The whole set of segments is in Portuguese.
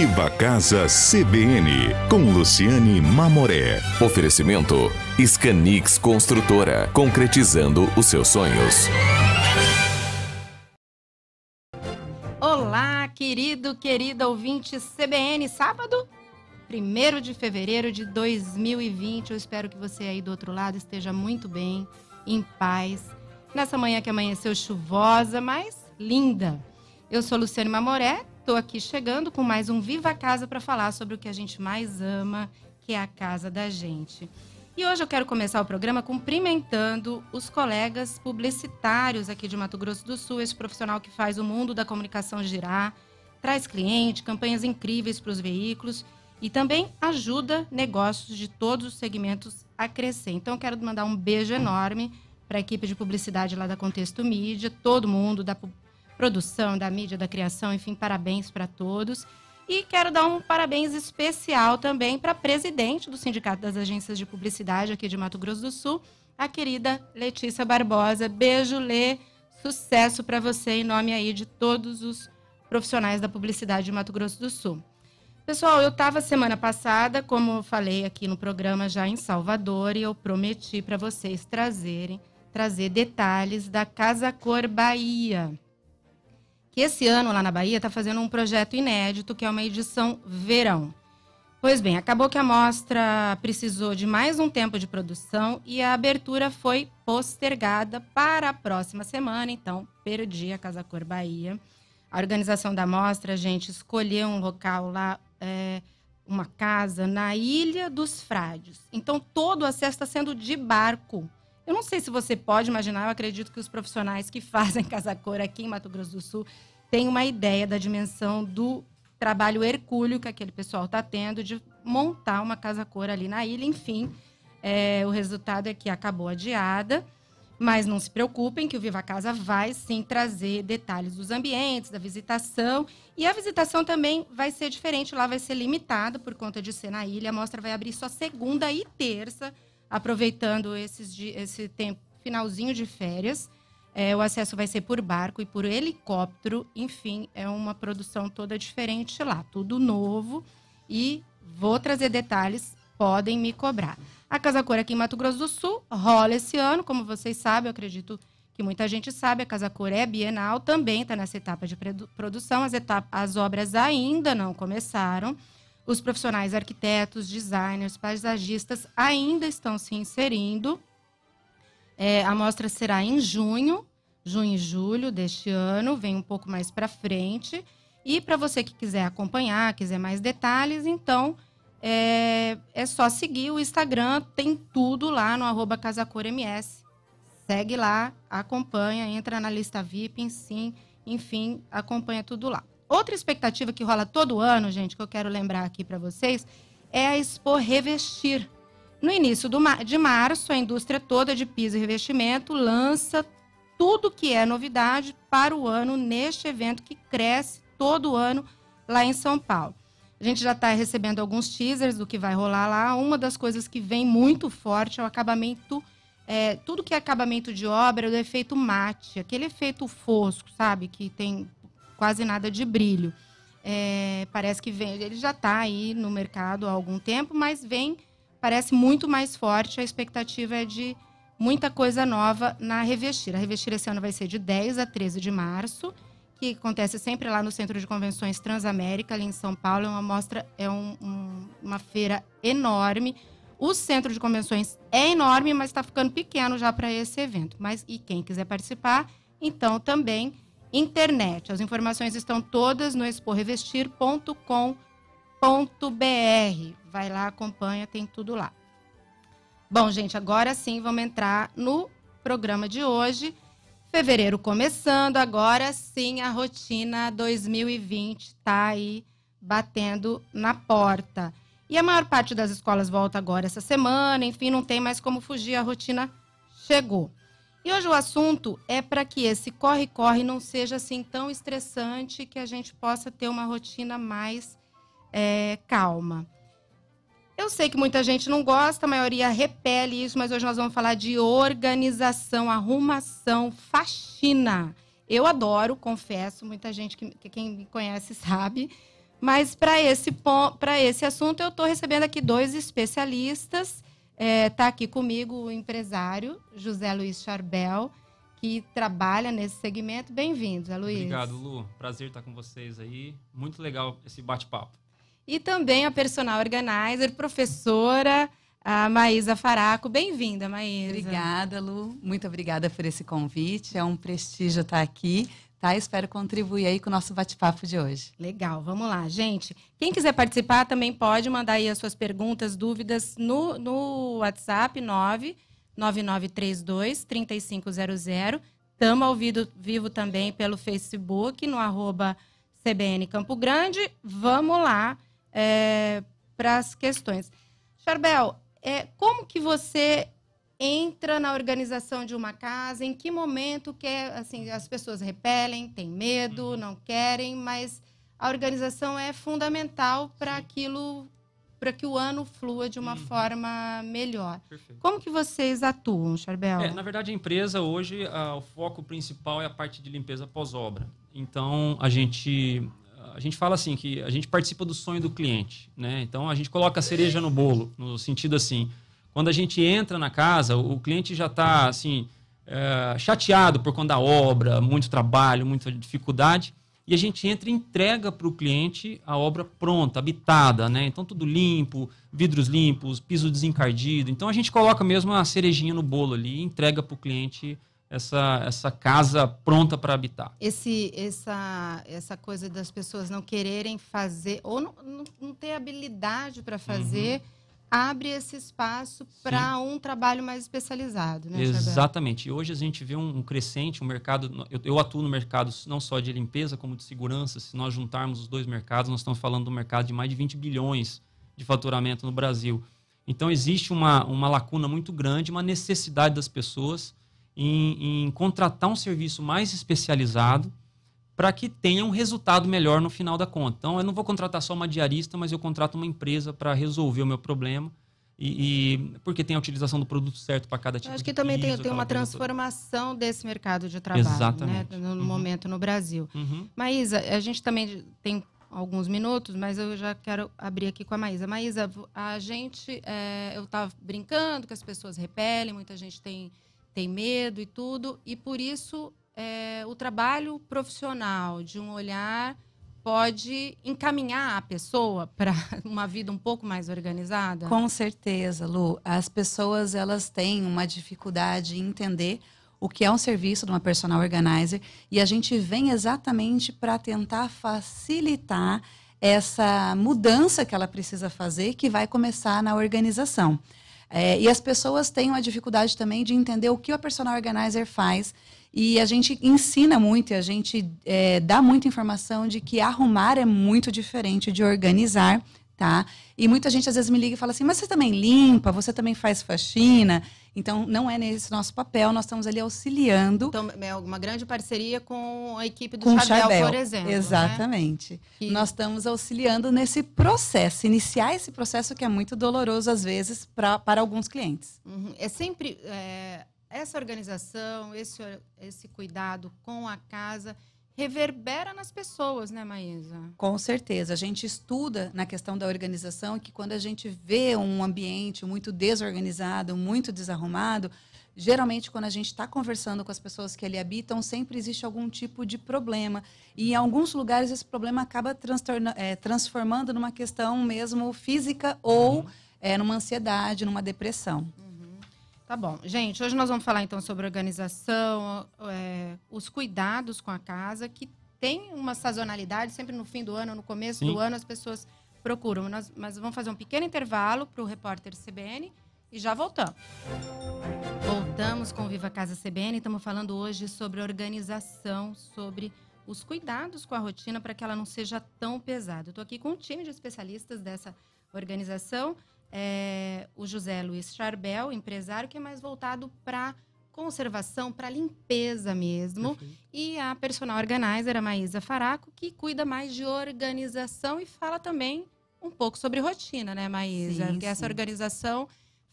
Viva Casa CBN, com Luciane Mamoré. Oferecimento Scanix Construtora, concretizando os seus sonhos. Olá, querida ouvinte CBN, sábado, 1º de fevereiro de 2020. Eu espero que você aí do outro lado esteja muito bem, em paz, nessa manhã que amanheceu chuvosa, mas linda. Eu sou Luciane Mamoré, estou aqui chegando com mais um Viva Casa para falar sobre o que a gente mais ama, que é a casa da gente. E hoje eu quero começar o programa cumprimentando os colegas publicitários aqui de Mato Grosso do Sul, esse profissional que faz o mundo da comunicação girar, traz cliente, campanhas incríveis para os veículos e também ajuda negócios de todos os segmentos a crescer. Então eu quero mandar um beijo enorme para a equipe de publicidade lá da Contexto Mídia, todo mundo da produção, da mídia, da criação, enfim, parabéns para todos. E quero dar um parabéns especial também para a presidente do Sindicato das Agências de Publicidade aqui de Mato Grosso do Sul, a querida Letícia Barbosa. Beijo, Lê, sucesso para você em nome aí de todos os profissionais da publicidade de Mato Grosso do Sul. Pessoal, eu estava semana passada, como eu falei aqui no programa, já em Salvador, e eu prometi para vocês trazer detalhes da Casa Cor Bahia, que esse ano lá na Bahia está fazendo um projeto inédito, que é uma edição verão. Pois bem, acabou que a mostra precisou de mais um tempo de produção e a abertura foi postergada para a próxima semana, então perdi a Casa Cor Bahia. A organização da mostra, a gente escolheu um local lá, uma casa na Ilha dos Frades. Então todo o acesso está sendo de barco. Eu não sei se você pode imaginar, eu acredito que os profissionais que fazem Casa Cor aqui em Mato Grosso do Sul têm uma ideia da dimensão do trabalho hercúleo que aquele pessoal está tendo de montar uma Casa Cor ali na ilha. Enfim, o resultado é que acabou adiada, mas não se preocupem que o Viva Casa vai sim trazer detalhes dos ambientes, da visitação. E a visitação também vai ser diferente, lá vai ser limitada por conta de ser na ilha. A mostra vai abrir só segunda e terça, aproveitando esse tempo, finalzinho de férias. O acesso vai ser por barco e por helicóptero. Enfim, é uma produção toda diferente lá, tudo novo. E vou trazer detalhes, podem me cobrar. A Casa Cor aqui em Mato Grosso do Sul rola esse ano, como vocês sabem, eu acredito que muita gente sabe, a Casa Cor é bienal, também está nessa etapa de produção, as obras ainda não começaram. Os profissionais arquitetos, designers, paisagistas ainda estão se inserindo. A mostra será em junho e julho deste ano, vem um pouco mais para frente. E para você que quiser acompanhar, quiser mais detalhes, então é só seguir o Instagram, tem tudo lá no @casacorms. Segue lá, acompanha, entra na lista VIP, sim, enfim, acompanha tudo lá. Outra expectativa que rola todo ano, gente, que eu quero lembrar aqui para vocês, é a Expo Revestir. No início de março, a indústria toda de piso e revestimento lança tudo que é novidade para o ano neste evento que cresce todo ano lá em São Paulo. A gente já está recebendo alguns teasers do que vai rolar lá. Uma das coisas que vem muito forte é o acabamento, tudo que é acabamento de obra, é o efeito mate, aquele efeito fosco, sabe, que tem quase nada de brilho. Parece que ele já está aí no mercado há algum tempo, mas parece muito mais forte. A expectativa é de muita coisa nova na Revestir. A Revestir esse ano vai ser de 10 a 13 de março, que acontece sempre lá no Centro de Convenções Transamérica, ali em São Paulo. É uma mostra, uma feira enorme. O Centro de Convenções é enorme, mas está ficando pequeno já para esse evento. E quem quiser participar, então também internet. As informações estão todas no exporevestir.com.br. Vai lá, acompanha, tem tudo lá. Bom, gente, agora sim vamos entrar no programa de hoje. Fevereiro começando, agora sim a rotina 2020 está aí batendo na porta. E a maior parte das escolas volta agora essa semana, enfim, não tem mais como fugir, a rotina chegou. E hoje o assunto é para que esse corre-corre não seja assim tão estressante, que a gente possa ter uma rotina mais calma. Eu sei que muita gente não gosta, a maioria repele isso, mas hoje nós vamos falar de organização, arrumação, faxina. Eu adoro, confesso, muita gente que quem me conhece sabe, Mas para esse assunto eu estou recebendo aqui 2 especialistas. Está aqui comigo o empresário José Luiz Charbel, que trabalha nesse segmento. Bem-vindo, Zé Luiz. Obrigado, Lu. Prazer estar com vocês aí. Muito legal esse bate-papo. E também a personal organizer, professora a Maísa Faraco. Bem-vinda, Maísa. Obrigada, Lu. Muito obrigada por esse convite. É um prestígio estar aqui. Espero contribuir aí com o nosso bate-papo de hoje. Legal, vamos lá, gente. Quem quiser participar também pode mandar aí as suas perguntas, dúvidas no WhatsApp 99932-3500. Estamos ao vivo também pelo Facebook, no @CBN Campo Grande. Vamos lá para as questões. Charbel, como que você entra na organização de uma casa? Em que momento que assim, as pessoas repelem, têm medo, não querem, mas a organização é fundamental para que o ano flua de uma forma melhor. Perfeito. Como que vocês atuam, Charbel? Na verdade, a empresa hoje, o foco principal é a parte de limpeza pós-obra. Então, a gente fala assim, que a gente participa do sonho do cliente, né? Então, a gente coloca a cereja no bolo, no sentido assim, quando a gente entra na casa, o cliente já está assim, chateado por conta da obra, muito trabalho, muita dificuldade, e a gente entra e entrega para o cliente a obra pronta, habitada, né? Então tudo limpo, vidros limpos, piso desencardido. Então a gente coloca mesmo a cerejinha no bolo ali e entrega para o cliente essa casa pronta para habitar. Essa coisa das pessoas não quererem fazer, ou não ter habilidade para fazer, abre esse espaço para um trabalho mais especializado, né, Exatamente. E hoje a gente vê um crescente, um mercado. Eu atuo no mercado não só de limpeza, como de segurança. Se nós juntarmos os 2 mercados, nós estamos falando de um mercado de mais de 20 bilhões de faturamento no Brasil. Então, existe uma lacuna muito grande, uma necessidade das pessoas em contratar um serviço mais especializado para que tenha um resultado melhor no final da conta. Então, eu não vou contratar só uma diarista, mas eu contrato uma empresa para resolver o meu problema, porque tem a utilização do produto certo para cada tipo de piso. Acho que também tem uma transformação desse mercado de trabalho, exatamente, né, no momento no Brasil. Maísa, a gente também tem alguns minutos, mas eu já quero abrir aqui com a Maísa. Maísa, a gente, eu estava brincando que as pessoas repelem, muita gente tem medo e tudo, e por isso o trabalho profissional de um olhar pode encaminhar a pessoa para uma vida um pouco mais organizada? Com certeza, Lu. As pessoas elas têm uma dificuldade em entender o que é um serviço de uma personal organizer, e a gente vem exatamente para tentar facilitar essa mudança que ela precisa fazer, que vai começar na organização. E as pessoas têm uma dificuldade também de entender o que a personal organizer faz. E a gente ensina muito, a gente dá muita informação de que arrumar é muito diferente de organizar, tá? E muita gente às vezes me liga e fala assim, mas você também limpa, você também faz faxina? Então, não é nesse nosso papel, nós estamos ali auxiliando. Então, é uma grande parceria com a equipe do Charbel, por exemplo. Exatamente. Né? Nós estamos auxiliando nesse processo, iniciar esse processo que é muito doloroso, às vezes, para alguns clientes. É sempre... essa organização, esse cuidado com a casa reverbera nas pessoas, né, Maísa? Com certeza. A gente estuda na questão da organização que quando a gente vê um ambiente muito desorganizado, muito desarrumado, geralmente quando a gente está conversando com as pessoas que ali habitam, sempre existe algum tipo de problema. E em alguns lugares esse problema acaba transformando numa questão mesmo física ou numa ansiedade, numa depressão. Tá bom. Gente, hoje nós vamos falar então sobre organização, os cuidados com a casa, que tem uma sazonalidade, sempre no fim do ano, no começo do ano, as pessoas procuram. Mas vamos fazer um pequeno intervalo para o repórter CBN e já voltamos. Voltamos com o Viva Casa CBN, estamos falando hoje sobre organização, sobre os cuidados com a rotina para que ela não seja tão pesada. Eu estou aqui com um time de especialistas dessa organização, o José Luiz Charbel, empresário, que é mais voltado para conservação, para limpeza mesmo. Perfeito. E a personal organizer, a Maísa Faraco, que cuida mais de organização e fala também um pouco sobre rotina, né, Maísa? Porque essa organização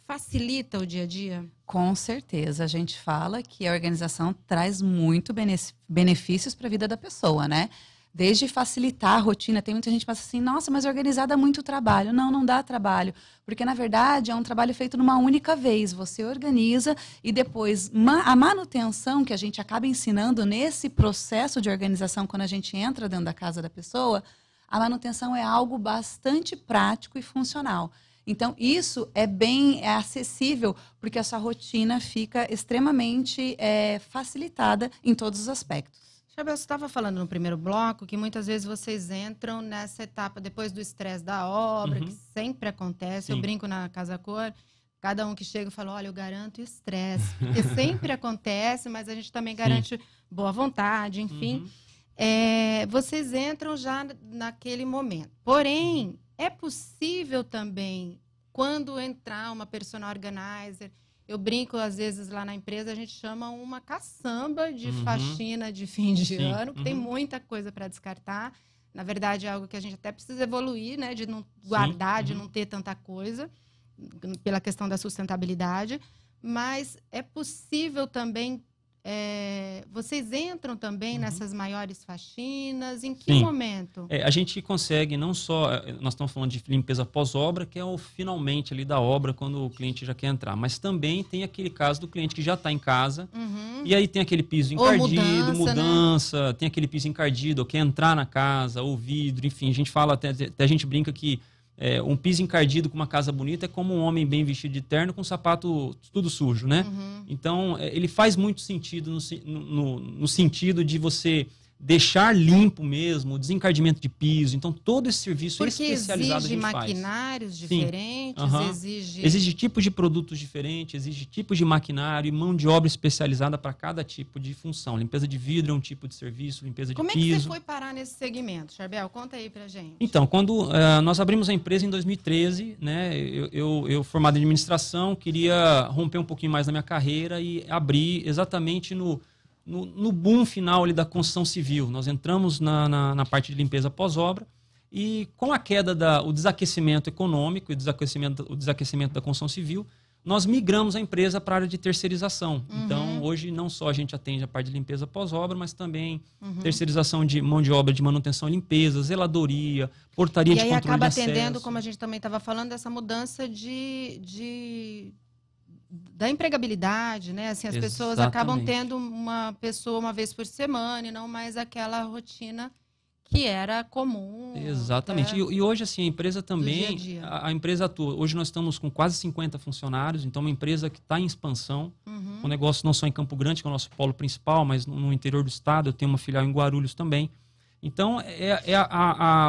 facilita o dia a dia? Com certeza. A gente fala que a organização traz muito benefícios para a vida da pessoa, né? desde facilitar a rotina. Tem muita gente que pensa assim, nossa, mas organizar dá muito trabalho. Não, não dá trabalho, porque na verdade é um trabalho feito numa única vez. Você organiza e depois a manutenção que a gente acaba ensinando nesse processo de organização quando a gente entra dentro da casa da pessoa, a manutenção é algo bastante prático e funcional. Então, isso é bem acessível, porque a sua rotina fica extremamente facilitada em todos os aspectos. Chabel, você estava falando no primeiro bloco que muitas vezes vocês entram nessa etapa depois do estresse da obra, que sempre acontece. Sim. Eu brinco na Casa Cor, cada um que chega fala, olha, eu garanto estresse, porque sempre acontece, mas a gente também garante boa vontade, enfim. Vocês entram já naquele momento. Porém, é possível também, quando entrar uma personal organizer, eu brinco, às vezes, lá na empresa, a gente chama uma caçamba de faxina de fim de ano, que tem muita coisa para descartar. Na verdade, é algo que a gente até precisa evoluir, né? De não guardar, de não ter tanta coisa, pela questão da sustentabilidade. Mas é possível também... vocês entram também nessas maiores faxinas? Em que momento? A gente consegue, não só... Nós estamos falando de limpeza pós-obra, que é o finalmente ali da obra, quando o cliente já quer entrar. Mas também tem aquele caso do cliente que já está em casa, e aí tem aquele piso encardido, mudança, né? Tem aquele piso encardido, ou quer entrar na casa, ou vidro, enfim. A gente fala, até a gente brinca que um piso encardido com uma casa bonita é como um homem bem vestido de terno com um sapato tudo sujo, né? Então, ele faz muito sentido no sentido de você deixar limpo mesmo, o desencardimento de piso. Então, todo esse serviço especializado a gente faz. Exige maquinários diferentes, exige tipos de produtos diferentes, exige tipos de maquinário e mão de obra especializada para cada tipo de função. Limpeza de vidro é um tipo de serviço, limpeza de piso. Como é que você foi parar nesse segmento, Charbel? Conta aí pra gente. Então, quando nós abrimos a empresa em 2013, né, eu formado em administração, queria romper um pouquinho mais na minha carreira e abrir exatamente no boom final ali da construção civil. Nós entramos na parte de limpeza pós-obra e com a queda o desaquecimento econômico e o desaquecimento da construção civil, nós migramos a empresa para a área de terceirização. Então, hoje, não só a gente atende a parte de limpeza pós-obra, mas também terceirização de mão de obra de manutenção e limpeza, zeladoria, portaria de controle de acesso. E aí acaba atendendo, como a gente também estava falando, essa mudança da empregabilidade, né? Assim, as pessoas acabam tendo uma pessoa uma vez por semana e não mais aquela rotina que era comum. Exatamente. E hoje, assim, a empresa também... Dia a dia. A empresa atua. Hoje nós estamos com quase 50 funcionários, então é uma empresa que está em expansão. O negócio não só em Campo Grande, que é o nosso polo principal, mas no interior do estado. Eu tenho uma filial em Guarulhos também. Então,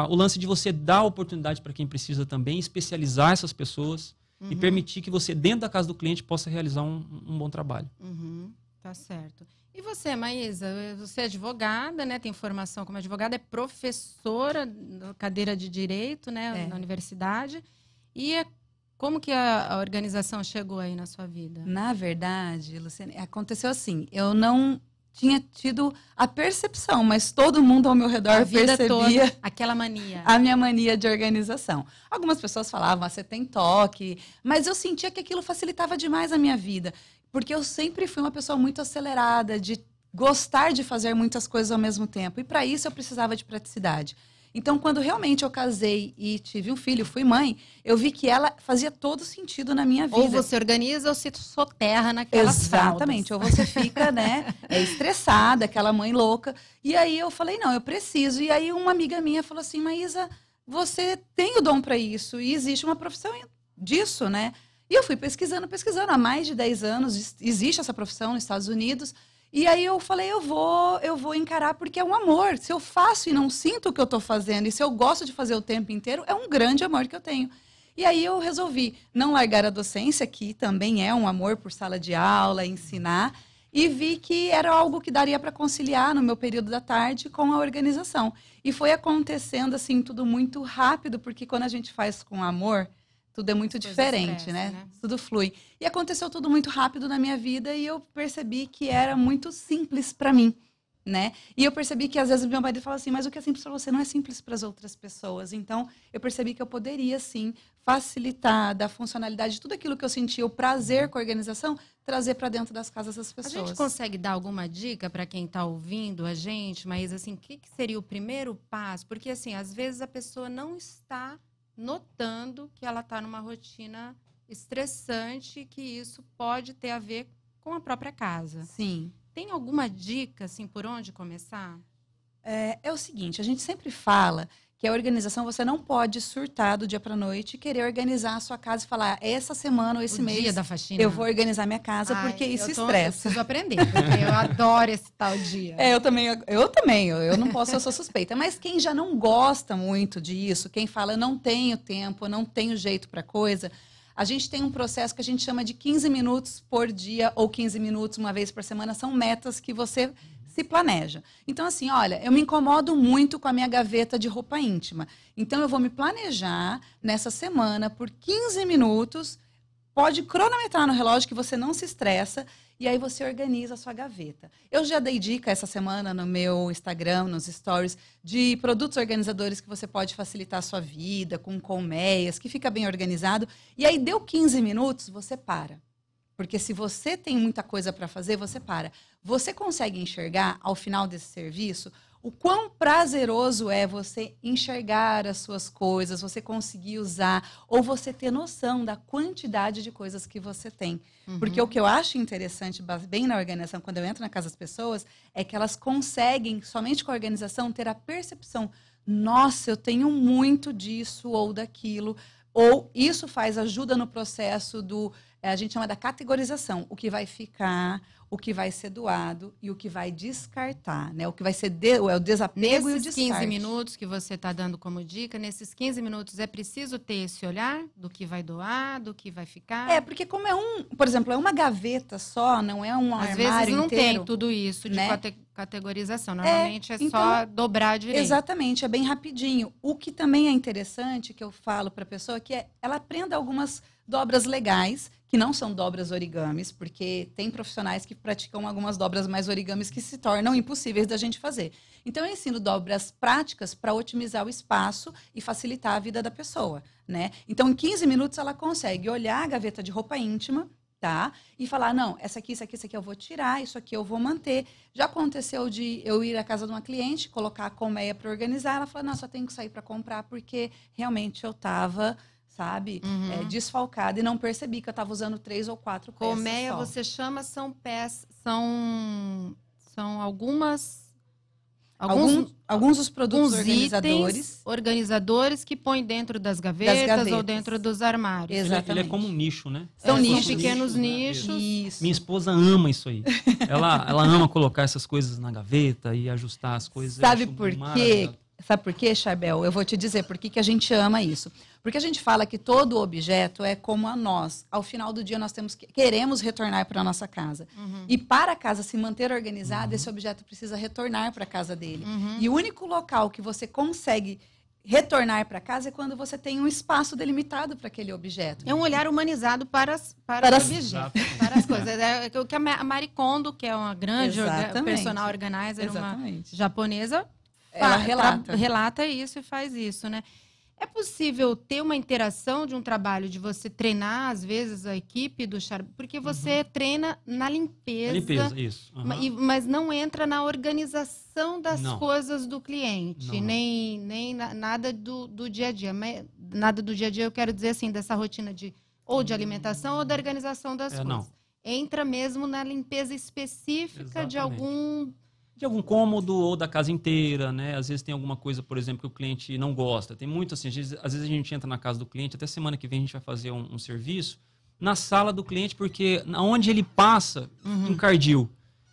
o lance de você dar oportunidade para quem precisa também, especializar essas pessoas e permitir que você, dentro da casa do cliente, possa realizar um bom trabalho. Tá certo. E você, Maísa? Você é advogada, né? Tem formação como advogada, é professora na cadeira de Direito, né? Na universidade. E como que a organização chegou aí na sua vida? Na verdade, Luciane, aconteceu assim. Eu não tinha tido a percepção, mas todo mundo ao meu redor percebia toda, aquela mania. A minha mania de organização. Algumas pessoas falavam, você tem toque, mas eu sentia que aquilo facilitava demais a minha vida, porque eu sempre fui uma pessoa muito acelerada, de gostar de fazer muitas coisas ao mesmo tempo, e para isso eu precisava de praticidade. Então, quando realmente eu casei e tive um filho, fui mãe, eu vi que ela fazia todo sentido na minha vida. Ou você organiza ou se soterra naquelas Exatamente. fraldas. Ou você fica, né, estressada, aquela mãe louca. E aí eu falei, não, eu preciso. E aí uma amiga minha falou assim, Maísa, você tem o dom para isso e existe uma profissão disso, né? E eu fui pesquisando. Há mais de 10 anos existe essa profissão nos Estados Unidos. E aí eu falei, eu vou encarar porque é um amor. Se eu faço e não sinto o que eu estou fazendo, e se eu gosto de fazer o tempo inteiro, é um grande amor que eu tenho. E aí eu resolvi não largar a docência, que também é um amor por sala de aula, ensinar, e vi que era algo que daria para conciliar no meu período da tarde com a organização. E foi acontecendo assim tudo muito rápido, porque quando a gente faz com amor, tudo é muito diferente, né? Tudo flui. E aconteceu tudo muito rápido na minha vida e eu percebi que era muito simples para mim. né? E eu percebi que às vezes meu marido fala assim, mas o que é simples para você não é simples para as outras pessoas. Então, eu percebi que eu poderia, sim, facilitar, dar funcionalidade, tudo aquilo que eu sentia, o prazer com a organização, trazer para dentro das casas das pessoas. A gente consegue dar alguma dica para quem está ouvindo a gente, mas assim, o que seria o primeiro passo? Porque assim, às vezes a pessoa não está notando que ela está numa rotina estressante, que isso pode ter a ver com a própria casa. Sim. Tem alguma dica, assim, por onde começar? É o seguinte, a gente sempre fala que a organização, você não pode surtar do dia para a noite e querer organizar a sua casa e falar, essa semana ou esse mês dia da faxina. eu vou organizar minha casa, porque isso estressa. Eu preciso aprender, porque eu adoro esse tal dia. Eu também, eu não posso, eu sou suspeita. Mas quem já não gosta muito disso, quem fala, eu não tenho tempo, eu não tenho jeito para coisa, a gente tem um processo que a gente chama de 15 minutos por dia ou 15 minutos uma vez por semana, são metas que você se planeja. Então, assim, olha, eu me incomodo muito com a minha gaveta de roupa íntima. Então, eu vou me planejar nessa semana por 15 minutos, pode cronometrar no relógio que você não se estressa, e aí você organiza a sua gaveta. Eu já dei dica essa semana no meu Instagram, nos stories, de produtos organizadores que você pode facilitar a sua vida, com colmeias, que fica bem organizado. E aí, deu 15 minutos, você para. Porque se você tem muita coisa para fazer, você para. Você consegue enxergar, ao final desse serviço, o quão prazeroso é você enxergar as suas coisas, você conseguir usar, ou você ter noção da quantidade de coisas que você tem. Porque o que eu acho interessante, bem na organização, quando eu entro na casa das pessoas, é que elas conseguem, somente com a organização, ter a percepção, nossa, eu tenho muito disso ou daquilo, ou isso ajuda no processo a gente chama da categorização, o que vai ficar, o que vai ser doado e o que vai descartar, né? O que vai ser o desapego e o descarte. Nesses 15 minutos que você está dando como dica, nesses 15 minutos é preciso ter esse olhar do que vai doar, do que vai ficar? Porque como por exemplo, é uma gaveta só, não é um armário inteiro. Às vezes não inteiro, tem tudo isso de né? categorização. Normalmente é só dobrar direito. Exatamente, é bem rapidinho. O que também é interessante, que eu falo para a pessoa, que ela aprenda algumas dobras legais, que não são dobras origamis, porque tem profissionais que praticam algumas dobras mais origamis que se tornam impossíveis da gente fazer. Então, eu ensino dobras práticas para otimizar o espaço e facilitar a vida da pessoa, né? Então, em 15 minutos, ela consegue olhar a gaveta de roupa íntima, tá? E falar, não, essa aqui eu vou tirar, isso aqui eu vou manter. Já aconteceu de eu ir à casa de uma cliente, colocar a colmeia para organizar, ela falou, não, só tenho que sair para comprar, porque realmente eu estava... sabe? Desfalcada e não percebi que eu estava usando 3 ou 4 peças. Colmeia, você chama, são peças, são alguns dos produtos organizadores que põem dentro das gavetas ou dentro dos armários. Exatamente. Ele é como um nicho, né? São nichos. Pequenos nichos. Isso. Minha esposa ama isso aí. Ela ama colocar essas coisas na gaveta e ajustar as coisas. Sabe por quê? Sabe por quê, Charbel? Eu vou te dizer por que a gente ama isso. Porque a gente fala que todo objeto é como a nós. Ao final do dia, nós queremos retornar para a nossa casa. E para a casa se manter organizada, esse objeto precisa retornar para a casa dele. E o único local que você consegue retornar para casa é quando você tem um espaço delimitado para aquele objeto. É um olhar humanizado para os objetos, para as coisas. É o que a Marie Kondo, que é uma grande personal organizer, uma japonesa, ela relata isso e faz isso, né? É possível ter uma interação de um trabalho de você treinar, às vezes, a equipe do Charbel, porque você treina na limpeza. Isso. Mas não entra na organização das coisas do cliente, nem nada do dia a dia. Nada do dia a dia, eu quero dizer assim, dessa rotina de alimentação ou da organização das coisas. Não. Entra mesmo na limpeza específica de algum cômodo ou da casa inteira, né? Às vezes tem alguma coisa, por exemplo, que o cliente não gosta. Tem muito assim, às vezes a gente entra na casa do cliente, até semana que vem a gente vai fazer um serviço na sala do cliente, porque onde ele passa, encardiu.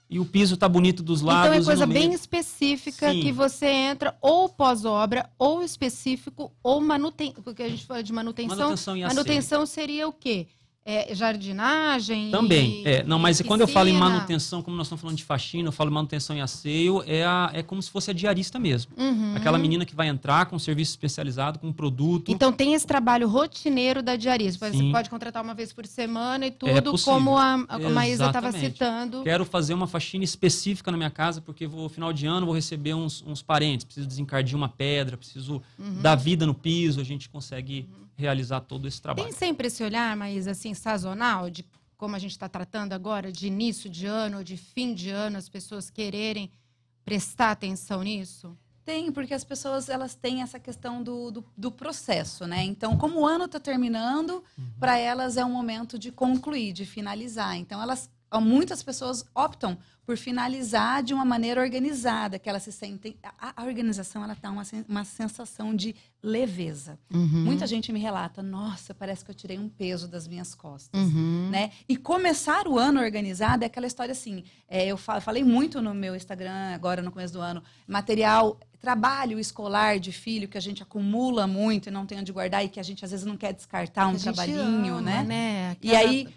E o piso tá bonito dos lados. Então é coisa bem específica. Sim. Que você entra ou pós-obra, ou específico, ou manutenção. Porque a gente fala de manutenção. Manutenção e manutenção seria o quê? jardinagem? Também. Não, mas piscina. quando eu falo em manutenção, como nós estamos falando de faxina, eu falo manutenção e asseio, é como se fosse a diarista mesmo. Uhum. Aquela menina que vai entrar com um serviço especializado, com um produto. Então tem esse trabalho rotineiro da diarista. Sim. Você pode contratar uma vez por semana e tudo, possível. como a Maísa estava Exatamente. citando. Quero fazer uma faxina específica na minha casa, porque final de ano vou receber uns parentes, preciso desencardir uma pedra, preciso dar vida no piso, a gente consegue realizar todo esse trabalho. Tem sempre esse olhar, Maísa, assim, sazonal, de como a gente está tratando agora, de início de ano ou de fim de ano, as pessoas quererem prestar atenção nisso? Tem, porque as pessoas elas têm essa questão do processo, né? Então, como o ano está terminando, para elas é um momento de concluir, de finalizar. Então, muitas pessoas optam por finalizar de uma maneira organizada, que elas se sentem... A organização, ela dá uma sensação de leveza. Muita gente me relata, nossa, parece que eu tirei um peso das minhas costas. Né? E começar o ano organizado é aquela história assim, eu falei muito no meu Instagram, agora no começo do ano, trabalho escolar de filho que a gente acumula muito e não tem onde guardar e que a gente às vezes não quer descartar um trabalhinho, ama, né? E aí,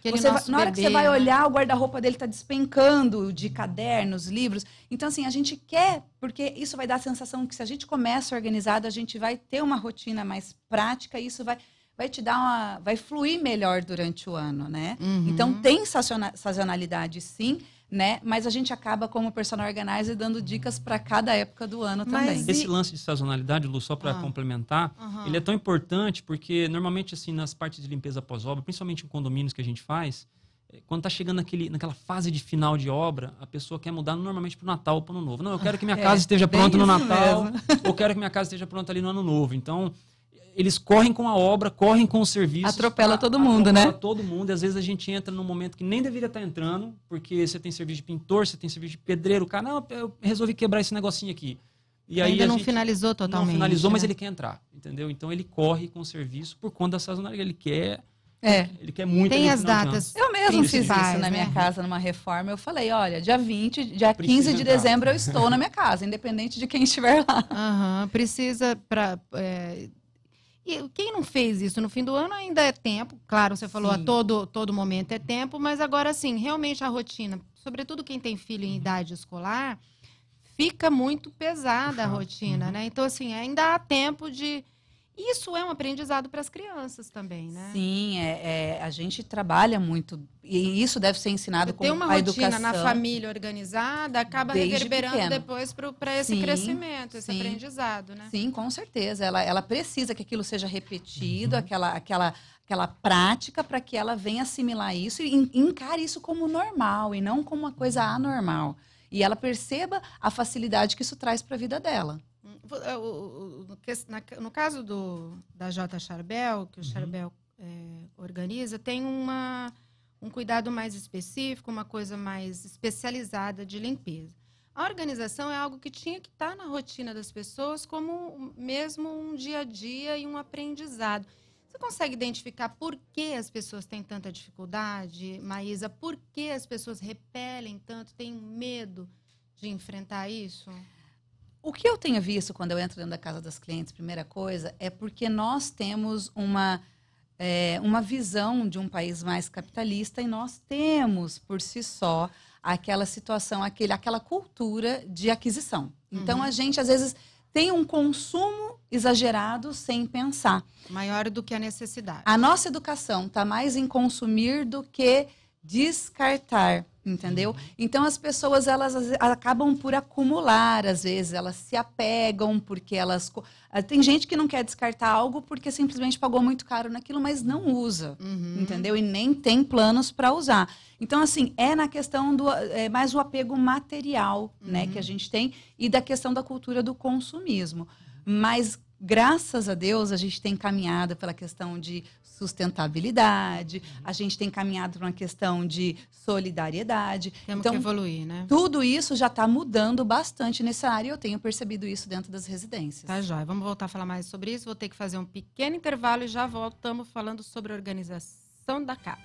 na hora que você vai olhar, o guarda-roupa dele está despencando de cadernos, livros. Então, assim, a gente quer, porque isso vai dar a sensação que se a gente começa organizado, a gente vai ter uma rotina mais prática e isso vai te dar vai fluir melhor durante o ano, né? Então, tem sazonalidade, sim, né? Mas a gente acaba, como personal organizer, dando dicas para cada época do ano também. Esse lance de sazonalidade, Lu, só para complementar, ele é tão importante porque, normalmente, assim, nas partes de limpeza pós-obra, principalmente em condomínios que a gente faz, quando está chegando naquela fase de final de obra, a pessoa quer mudar normalmente para o Natal ou para o Ano Novo. Não, eu quero que minha casa esteja pronta no Natal, ou quero que minha casa esteja pronta ali no Ano Novo. Então, eles correm com a obra, correm com o serviço. Atropela todo mundo, né? Atropela todo mundo. E às vezes a gente entra num momento que nem deveria estar entrando, porque você tem serviço de pintor, você tem serviço de pedreiro. O cara, não, eu resolvi quebrar esse negocinho aqui. E aí ainda não finalizou totalmente. Não finalizou, né? mas ele quer entrar, entendeu? Então ele corre com o serviço por conta da sazonalidade. Ele quer muito. Tem as datas. Eu mesmo fiz isso na minha casa, numa reforma. Eu falei, olha, dia 15 de dezembro eu estou na minha casa, independente de quem estiver lá. Precisa para... E quem não fez isso no fim do ano ainda é tempo. Claro, você falou a todo momento é tempo, mas agora sim, realmente a rotina, sobretudo quem tem filho em idade escolar, fica muito pesada a rotina, né? Então, assim, ainda há tempo de... Isso é um aprendizado para as crianças também, né? Sim, a gente trabalha muito, e isso deve ser ensinado com a educação. Ter uma rotina na família organizada acaba reverberando pequeno. Depois para esse crescimento, esse aprendizado, né? Sim, com certeza. Ela precisa que aquilo seja repetido, aquela prática, para que ela venha assimilar isso e encare isso como normal e não como uma coisa anormal. E ela perceba a facilidade que isso traz para a vida dela. No caso da J. Charbel, que o Charbel organiza, tem um cuidado mais específico, uma coisa mais especializada de limpeza. A organização é algo que tinha que estar na rotina das pessoas como mesmo um dia a dia e um aprendizado. Você consegue identificar por que as pessoas têm tanta dificuldade, Maísa? Por que as pessoas repelem tanto, têm medo de enfrentar isso? O que eu tenho visto quando eu entro dentro da casa das clientes, primeira coisa, é porque nós temos uma visão de um país mais capitalista e nós temos, por si só, aquela situação, aquela cultura de aquisição. Então, a gente, às vezes, tem um consumo exagerado sem pensar. Maior do que a necessidade. A nossa educação está mais em consumir do que descartar. Entendeu? Então, as pessoas, elas acabam por acumular, às vezes. Elas se apegam porque elas... Tem gente que não quer descartar algo porque simplesmente pagou muito caro naquilo, mas não usa, entendeu? E nem tem planos para usar. Então, assim, na questão mais o apego material, né, que a gente tem e da questão da cultura do consumismo. Mas, graças a Deus, a gente tem caminhado pela questão de sustentabilidade, a gente tem caminhado para uma questão de solidariedade. Temos que evoluir, né? Tudo isso já está mudando bastante nessa área e eu tenho percebido isso dentro das residências. Tá, jóia. Vamos voltar a falar mais sobre isso. Vou ter que fazer um pequeno intervalo e já voltamos falando sobre a organização da casa.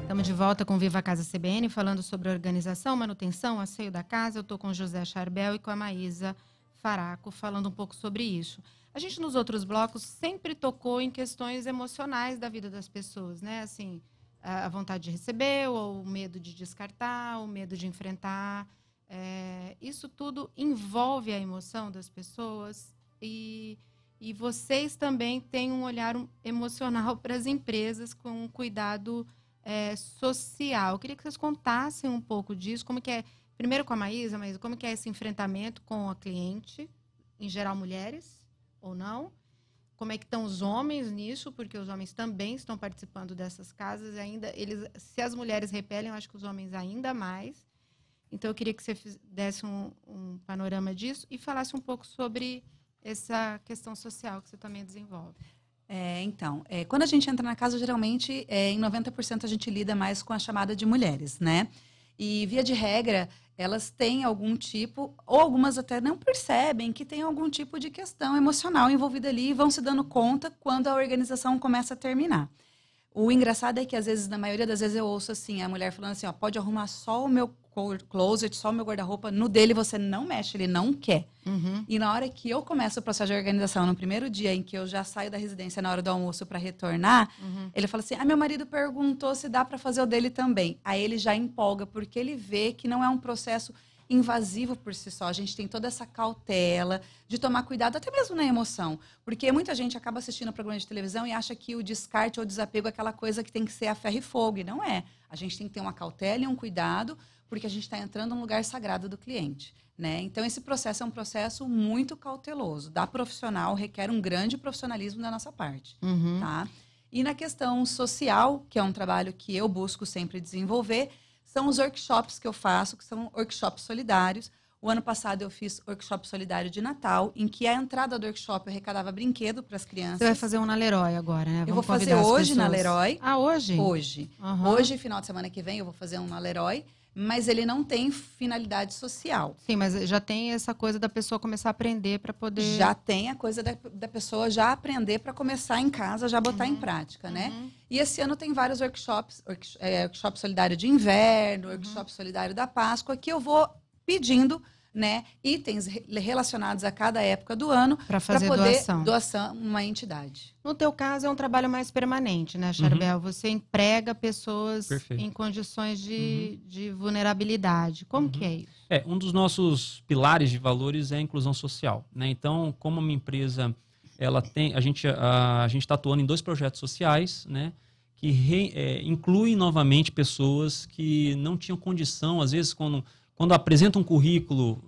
Estamos de volta com Viva Casa CBN, falando sobre organização, manutenção, asseio da casa. Eu estou com o José Charbel e com a Maísa Faraco falando um pouco sobre isso. A gente, nos outros blocos, sempre tocou em questões emocionais da vida das pessoas, né? Assim, a vontade de receber, ou o medo de descartar, o medo de enfrentar. Isso tudo envolve a emoção das pessoas e vocês também têm um olhar emocional para as empresas com um cuidado social. Eu queria que vocês contassem um pouco disso, como que é, primeiro com a Maísa, mas como que é esse enfrentamento com a cliente, em geral mulheres ou não? Como é que estão os homens nisso, porque os homens também estão participando dessas casas, ainda se as mulheres repelem, eu acho que os homens ainda mais. Então, eu queria que você desse um panorama disso e falasse um pouco sobre essa questão social que você também desenvolve. Quando a gente entra na casa, geralmente, em 90% a gente lida mais com a chamada de mulheres, né? E, via de regra, elas têm algum tipo, ou algumas até não percebem que tem algum tipo de questão emocional envolvida ali e vão se dando conta quando a organização começa a terminar. O engraçado é que, às vezes, na maioria das vezes, eu ouço assim, a mulher falando assim, ó, pode arrumar só o meu closet, só o meu guarda-roupa, no dele você não mexe, ele não quer. Uhum. E na hora que eu começo o processo de organização, no primeiro dia em que eu já saio da residência na hora do almoço para retornar, ele fala assim, meu marido perguntou se dá para fazer o dele também. Aí ele já empolga, porque ele vê que não é um processo invasivo por si só. A gente tem toda essa cautela de tomar cuidado, até mesmo na emoção. Porque muita gente acaba assistindo o programa de televisão e acha que o descarte ou o desapego é aquela coisa que tem que ser a ferro e fogo. E não é. A gente tem que ter uma cautela e um cuidado, porque a gente está entrando num lugar sagrado do cliente, né? Então, esse processo é um processo muito cauteloso. Da profissional, requer um grande profissionalismo da nossa parte, tá? E na questão social, que é um trabalho que eu busco sempre desenvolver, são os workshops que eu faço, que são workshops solidários. O ano passado eu fiz workshop solidário de Natal, em que a entrada do workshop eu arrecadava brinquedo para as crianças. Você vai fazer um na Leroy agora, né? Eu vou fazer hoje na Leroy. Ah, hoje? Hoje. Uhum. Hoje, final de semana que vem, eu vou fazer um na Leroy, mas ele não tem finalidade social. Sim, mas já tem essa coisa da pessoa começar a aprender para poder... Já tem a coisa da pessoa já aprender para começar em casa, já botar em prática, né? E esse ano tem vários workshops, workshop solidário de inverno, workshop solidário da Páscoa, que eu vou pedindo, né, itens relacionados a cada época do ano para fazer poder doação numa entidade. No teu caso, é um trabalho mais permanente, né, Charbel? Você emprega pessoas Perfeito. em condições de vulnerabilidade. Como que é isso? Um dos nossos pilares de valores é a inclusão social, né? Então, como uma empresa, a gente está atuando em 2 projetos sociais, né, que incluem novamente pessoas que não tinham condição, às vezes quando apresenta um currículo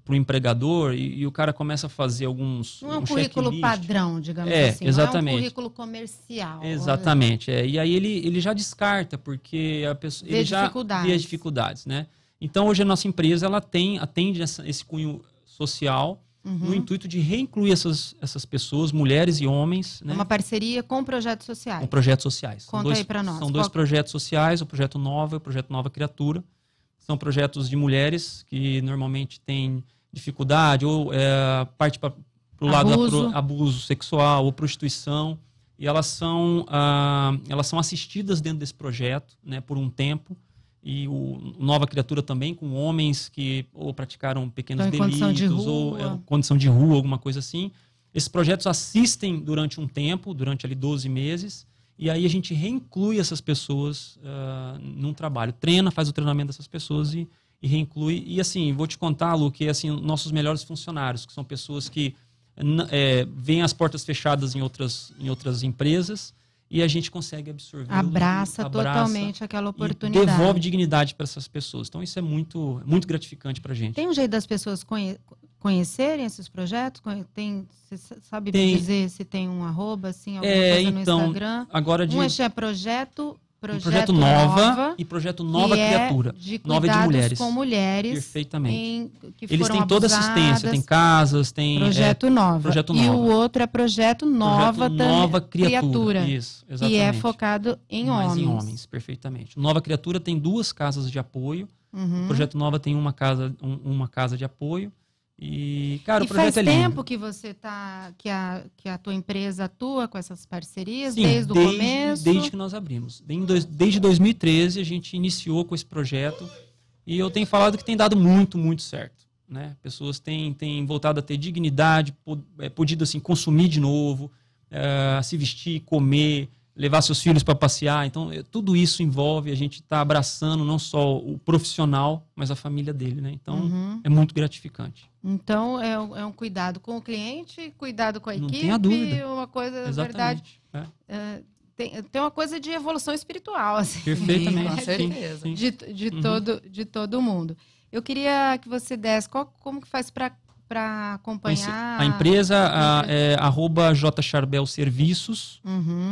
para o empregador e o cara começa a fazer alguns... Não é um currículo checklist. Padrão, digamos assim. Exatamente. Não é um currículo comercial. Exatamente. E aí ele já descarta, porque a pessoa, ele já vê as dificuldades, né? Então, hoje a nossa empresa ela atende esse cunho social no intuito de reincluir essas pessoas, mulheres e homens. Né? Uma parceria com projetos sociais. Com projetos sociais. Conta aí para nós. São 2 projetos sociais, o Projeto Nova e o Projeto Nova Criatura. São projetos de mulheres que normalmente têm dificuldade ou parte para o lado do abuso sexual ou prostituição. E elas são assistidas dentro desse projeto, né, por um tempo. E o Nova Criatura também, com homens que ou praticaram pequenos delitos ou condição de rua, alguma coisa assim. Esses projetos assistem durante um tempo, durante ali 12 meses. E aí a gente reinclui essas pessoas num trabalho. Faz o treinamento dessas pessoas e reinclui. E assim, vou te contar, Lu, que assim, nossos melhores funcionários, que são pessoas que veem as portas fechadas em outras empresas e a gente consegue absorver. Abraça totalmente aquela oportunidade. E devolve dignidade para essas pessoas. Então isso é muito, muito gratificante para a gente. Tem um jeito das pessoas conhecerem esses projetos? Você sabe dizer se tem um arroba, assim, alguma coisa no Instagram? Agora é Projeto Nova e Projeto Nova Criatura. De Nova de mulheres. Com mulheres. Perfeitamente. Que eles têm toda abusadas. Assistência, tem casas, tem... Projeto Nova. E o outro é Projeto Nova Criatura. Isso, exatamente. Que é focado em homens. Em homens, perfeitamente. Nova Criatura tem 2 casas de apoio. O Projeto Nova tem uma casa de apoio. E, cara, o projeto é lindo. Faz tempo que você que a tua empresa atua com essas parcerias? Sim, desde o começo? Desde que nós abrimos. Desde 2013 a gente iniciou com esse projeto e eu tenho falado que tem dado muito, muito certo. né? Pessoas têm voltado a ter dignidade, podido assim, consumir de novo, se vestir, comer, levar seus filhos para passear. Então, tudo isso envolve a gente estar abraçando não só o profissional, mas a família dele, né? Então, é muito gratificante. Então, é um cuidado com o cliente, cuidado com a equipe. Não tenha dúvida. Uma coisa, Exatamente. verdade. Tem uma coisa de evolução espiritual, assim. Perfeitamente. Com certeza. Sim. De todo mundo. Eu queria que você desse, como que faz para acompanhar? A empresa é @jcharbelserviços,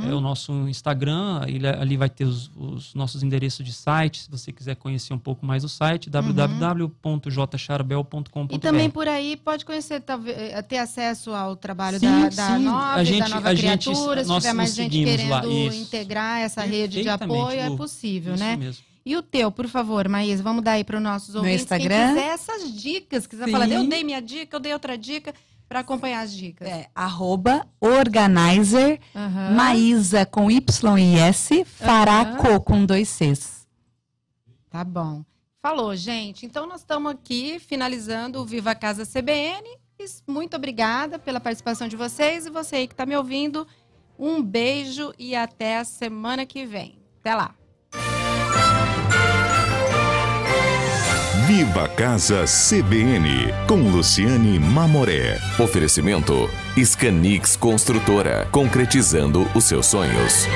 é o nosso Instagram, ali vai ter os nossos endereços de site, se você quiser conhecer um pouco mais o site, www.jcharbel.com.br. E também por aí pode conhecer, ter acesso ao trabalho Sim, da sim. Nova Criatura, se nós tiver mais nos gente seguimos querendo lá, isso. integrar essa rede de apoio, é possível, isso né? mesmo. E o teu, por favor, Maísa, vamos dar aí para os nossos ouvintes. Instagram. Quem quiser essas dicas, quiser falar, eu dei minha dica, eu dei outra dica, para acompanhar as dicas. @organizer, Maísa com Y e S, Faraco com 2 Cs. Tá bom. Falou, gente. Então, nós estamos aqui finalizando o Viva Casa CBN. Muito obrigada pela participação de vocês. E você aí que está me ouvindo, um beijo e até a semana que vem. Até lá. Viva Casa CBN, com Luciane Mamoré. Oferecimento Scanix Construtora, concretizando os seus sonhos.